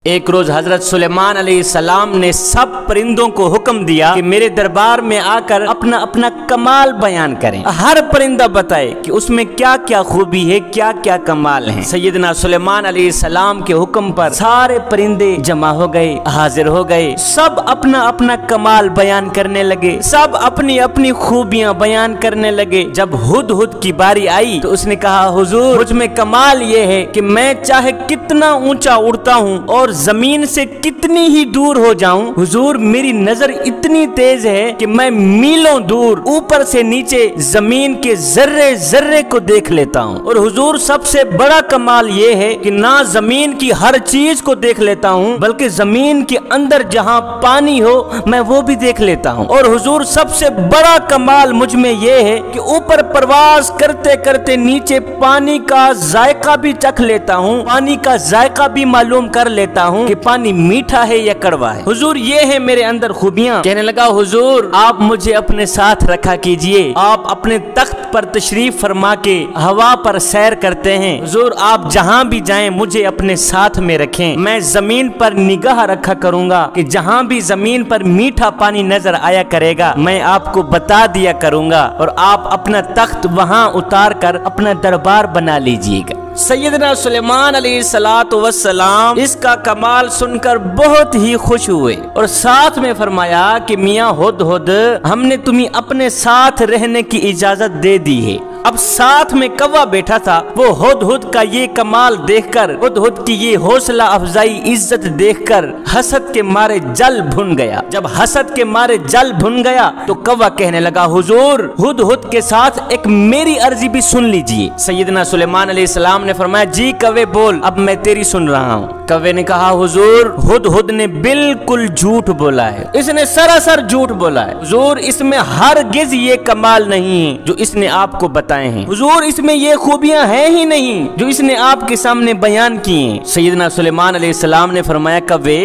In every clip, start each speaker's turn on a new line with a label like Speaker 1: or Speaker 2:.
Speaker 1: एक रोज हजरत सुलेमान अलैहिस्सलाम ने सब परिंदों को हुक्म दिया कि मेरे दरबार में आकर अपना अपना कमाल बयान करें। हर परिंदा बताए कि उसमें क्या क्या खूबी है, क्या क्या कमाल है। सैयदना सुलेमान अलैहिस्सलाम के हुक्म पर सारे परिंदे जमा हो गए, हाजिर हो गए। सब अपना अपना कमाल बयान करने लगे, सब अपनी अपनी खूबियां बयान करने लगे। जब हुदहुद की बारी आई तो उसने कहा, हुजूर मुझ में कमाल ये है कि मैं चाहे कितना ऊंचा उड़ता हूँ और जमीन से कितनी ही दूर हो जाऊं, हुजूर मेरी नजर इतनी तेज है कि मैं मीलों दूर ऊपर से नीचे जमीन के जर्रे जर्रे को देख लेता हूं। और हुजूर सबसे बड़ा कमाल ये है कि ना जमीन की हर चीज को देख लेता हूं, बल्कि जमीन के अंदर जहां पानी हो मैं वो भी देख लेता हूं। और हुजूर सबसे बड़ा कमाल मुझ में ये है कि ऊपर प्रवास करते करते नीचे पानी का जायका भी चख लेता हूं, पानी का जायका भी मालूम कर लेता हूँ कि पानी मीठा है या कड़वा है। हुजूर ये है मेरे अंदर खूबियां। कहने लगा, हुजूर आप मुझे अपने साथ रखा कीजिए। आप अपने तख्त पर तशरीफ फरमा के हवा पर सैर करते हैं। हुजूर आप जहाँ भी जाएं मुझे अपने साथ में रखें। मैं जमीन पर निगाह रखा करूंगा कि जहाँ भी जमीन पर मीठा पानी नजर आया करेगा मैं आपको बता दिया करूंगा और आप अपना तख्त वहाँ उतार कर अपना दरबार बना लीजिएगा। सैयदना सुलेमान अलैहिस्सलातु वस्सलाम इसका कमाल सुनकर बहुत ही खुश हुए और साथ में फरमाया कि मियाँ हुदहुद हमने तुम्हें अपने साथ रहने की इजाजत दे दी है। अब साथ में कौवा बैठा था, वो हुदहुद का ये कमाल देखकर, हुदहुद की ये हौसला अफजाई इज्जत देखकर हसद के मारे जल भुन गया। जब हसद के मारे जल भुन गया तो कौवा कहने लगा, हुजूर हुदहुद के साथ एक मेरी अर्जी भी सुन लीजिए। सैयदना सुलेमान अलैहिस्सलाम ने फरमाया, जी कौवे बोल, अब मैं तेरी सुन रहा हूँ। कौवे ने कहा, हुजूर हुदहुद ने बिल्कुल झूठ बोला है, इसने सरासर झूठ बोला है। हुजूर इसमें हरगिज ये कमाल नहीं है जो इसने आपको बताया हैं। हुजूर इसमें ये खूबियां हैं ही नहीं जो इसने आपके सामने बयान की हैं। सैयदना सुलेमान अलैहिस्सलाम ने फरमाया, कौवे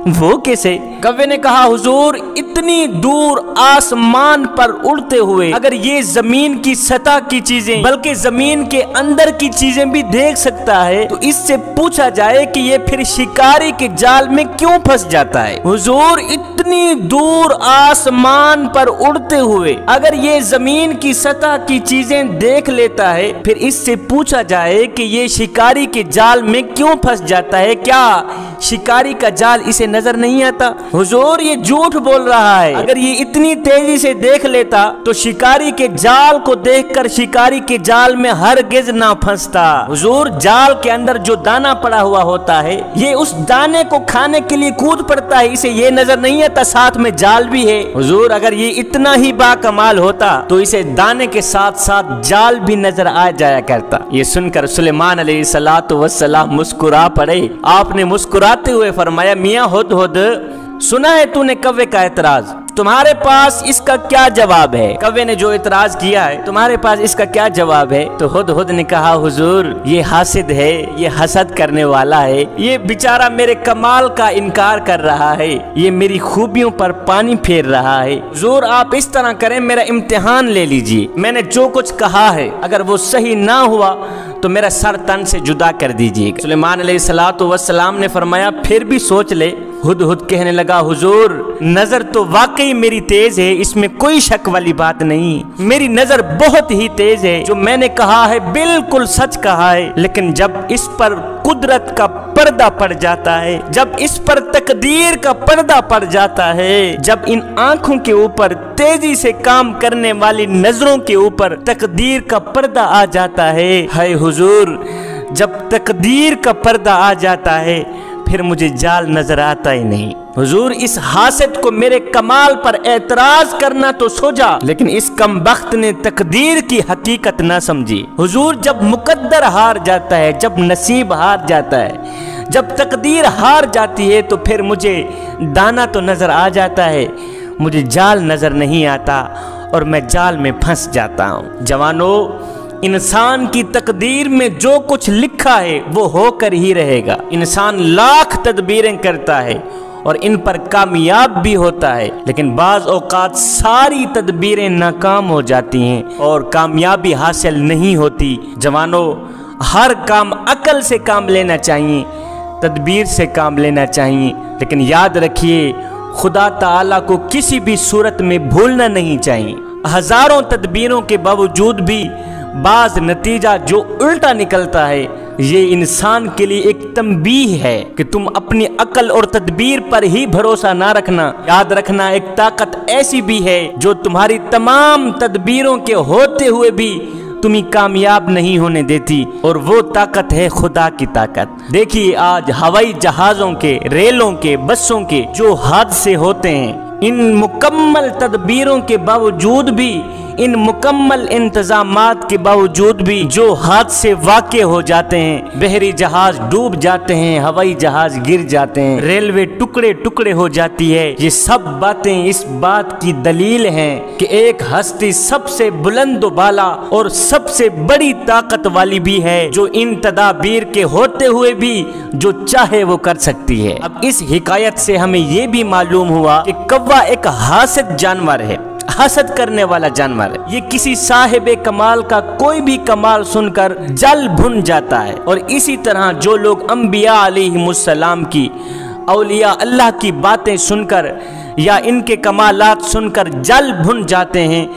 Speaker 1: वो कैसे? कौवे ने कहा, हुजूर इतनी दूर आसमान पर उड़ते हुए अगर ये जमीन की सतह की चीजें बल्कि जमीन के अंदर की चीजें भी देख सकता है तो इससे पूछा जाए कि ये फिर शिकारी के जाल में क्यों फंस जाता है। हुजूर इतनी दूर आसमान पर उड़ते हुए अगर ये जमीन की सतह की चीजें देख लेता है फिर इससे पूछा जाए कि ये शिकारी के जाल में क्यों फंस जाता है, क्या शिकारी का जाल इसे नजर नहीं आता? हुजूर ये झूठ बोल रहा है। अगर ये इतनी तेजी से देख लेता तो शिकारी के जाल को देखकर शिकारी के जाल में हरगिज ना फंसता। हुजूर जाल के अंदर जो दाना पड़ा हुआ होता है ये उस दाने को खाने के लिए कूद पड़ता है, इसे ये नजर नहीं आता साथ में जाल भी है। हुजूर अगर ये इतना ही बाकमाल होता तो इसे दाने के साथ साथ जाल भी नजर आ जाया करता। ये सुनकर सुलेमान अलैहिस्सलातु वस्सलाम मुस्कुरा पड़े। आपने मुस्कुराते हुए फरमाया, मियाँ हुदहुद सुना है तूने कौवे का एतराज, तुम्हारे पास इसका क्या जवाब है? कौवे ने जो एतराज किया है तुम्हारे पास इसका क्या जवाब है? तो हुदहुद ने कहा, हुजूर ये हासिद है, ये हसद करने वाला है, ये बेचारा मेरे कमाल का इनकार कर रहा है, ये मेरी खूबियों पर पानी फेर रहा है। हुजूर आप इस तरह करें, मेरा इम्तिहान ले लीजिए, मैंने जो कुछ कहा है अगर वो सही ना हुआ तो मेरा सर तन से जुदा कर दीजिएगा। सुलेमान अलैहिस्सलातु वस्सलाम ने फरमाया, फिर भी सोच ले। हुदहुद कहने लगा, हुजूर नजर तो वाकई मेरी तेज है, इसमें कोई शक वाली बात नहीं, मेरी नजर बहुत ही तेज है, जो मैंने कहा है बिल्कुल सच कहा है। लेकिन जब इस पर कुदरत का पर्दा पड़ जाता है, जब इस पर तकदीर का पर्दा पड़ जाता है, जब इन आंखों के ऊपर तेजी से काम करने वाली नजरों के ऊपर तकदीर का पर्दा आ जाता है, हाय हुजूर जब तकदीर का पर्दा आ जाता है फिर मुझे जाल नजर आता ही नहीं। हुजूर इस हासिद को मेरे कमाल पर एतराज करना तो सोचा, लेकिन इस कमबख्त ने तकदीर की हकीकत ना समझी। हुजूर जब मुकद्दर हार जाता है, जब नसीब हार जाता है, जब तकदीर हार जाती है तो फिर मुझे दाना तो नजर आ जाता है, मुझे जाल नजर नहीं आता और मैं जाल में फंस जाता हूँ। जवानों इंसान की तकदीर में जो कुछ लिखा है वो होकर ही रहेगा। इंसान लाख तदबीरें करता है और इन पर कामयाब भी होता है, लेकिन बाज औकात सारी तदबीरें नाकाम हो जाती हैं और कामयाबी हासिल नहीं होती। जवानों हर काम अकल से काम लेना चाहिए, तदबीर से काम लेना चाहिए। लेकिन याद रखिए, खुदा ताला को किसी भी सूरत में भूलना नहीं चाहिए। हजारों तदबीरों के बावजूद भी बाज नतीजा जो उल्टा निकलता है, ये इंसान के लिए एक तंबीह है कि तुम अपनी अकल और तदबीर पर ही भरोसा ना रखना। याद रखना, एक ताकत ऐसी भी है जो तुम्हारी तमाम तदबीरों के होते हुए भी तुम्हें कामयाब नहीं होने देती, और वो ताकत है खुदा की ताकत। देखिए, आज हवाई जहाज़ों के, रेलों के, बसों के जो हादसे होते हैं, इन मुकम्मल तदबीरों के बावजूद भी, इन मुकम्मल इंतजामात के बावजूद भी जो हादसे वाक़े हो जाते हैं, बहरी जहाज डूब जाते हैं, हवाई जहाज गिर जाते हैं, रेलवे टुकड़े टुकड़े हो जाती है, ये सब बातें इस बात की दलील हैं कि एक हस्ती सबसे बुलंद बाला और सबसे बड़ी ताकत वाली भी है, जो इन तदाबीर के होते हुए भी जो चाहे वो कर सकती है। अब इस हिकायत से हमें ये भी मालूम हुआ कि कौवा एक हासिद जानवर है, हसद करने वाला जानवर है। ये किसी साहिब कमाल का कोई भी कमाल सुनकर जल भुन जाता है, और इसी तरह जो लोग अंबिया अलैहिमुस्सलाम की, औलिया अल्लाह की बातें सुनकर या इनके कमालात सुनकर जल भुन जाते हैं,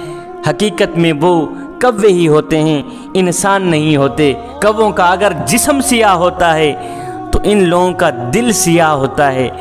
Speaker 1: हकीकत में वो कव्वे ही होते हैं, इंसान नहीं होते। कव्वों का अगर जिस्म सियाह होता है तो इन लोगों का दिल सियाह होता है।